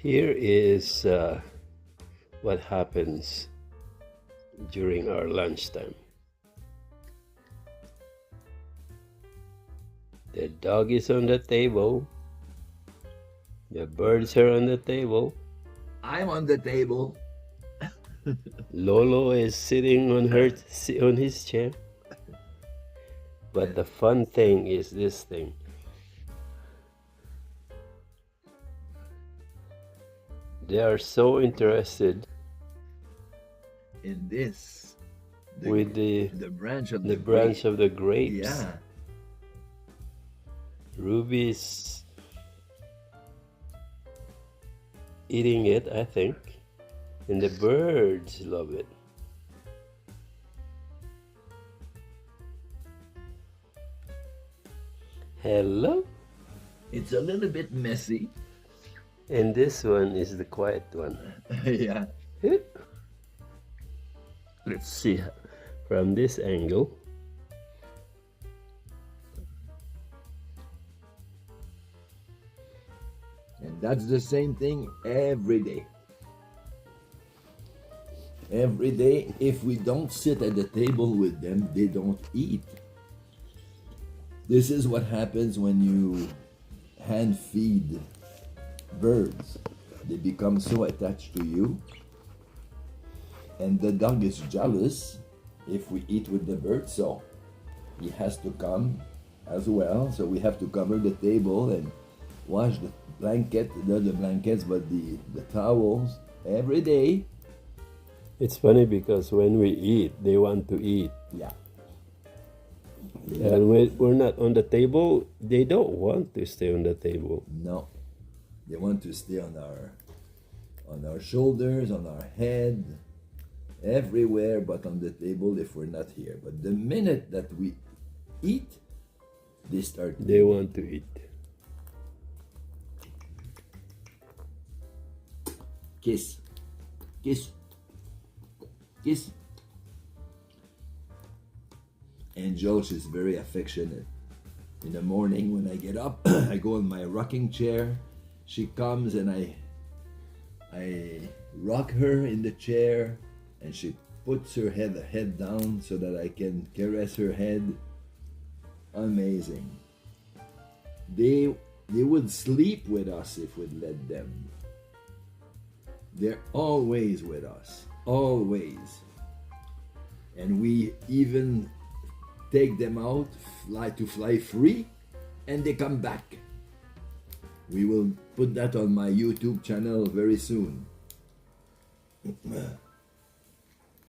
Here is what happens during our lunchtime. The dog is on the table. The birds are on the table. I'm on the table. Lolo is sitting on his chair. But the fun thing is this thing. They are so interested In this, with the branch of branch of the grapes. Yeah. Ruby's eating it, I think, and the birds love it. Hello. It's a little bit messy. And this one is the quiet one. Yeah. Let's see from this angle. And that's the same thing every day. Every day, if we don't sit at the table with them, they don't eat. This is what happens when you hand feed birds. They become so attached to you. And the dog is jealous if we eat with the bird, so he has to come as well. So we have to cover the table and wash the blanket, not the blankets, but the towels every day. It's funny because when we eat, they want to eat. Yeah. And when we're not on the table, they don't want to stay on the table. No. They want to stay on our shoulders, on our head, everywhere but on the table if we're not here. But the minute that we eat, they want to eat. Kiss. Kiss. Kiss. And Josh is very affectionate. In the morning when I get up, I go in my rocking chair. She comes and I rock her in the chair and she puts her head down so that I can caress her head. Amazing. They would sleep with us if we'd let them. They're always with us. Always. And we even take them out, fly free, and they come back. We will put that on my YouTube channel very soon.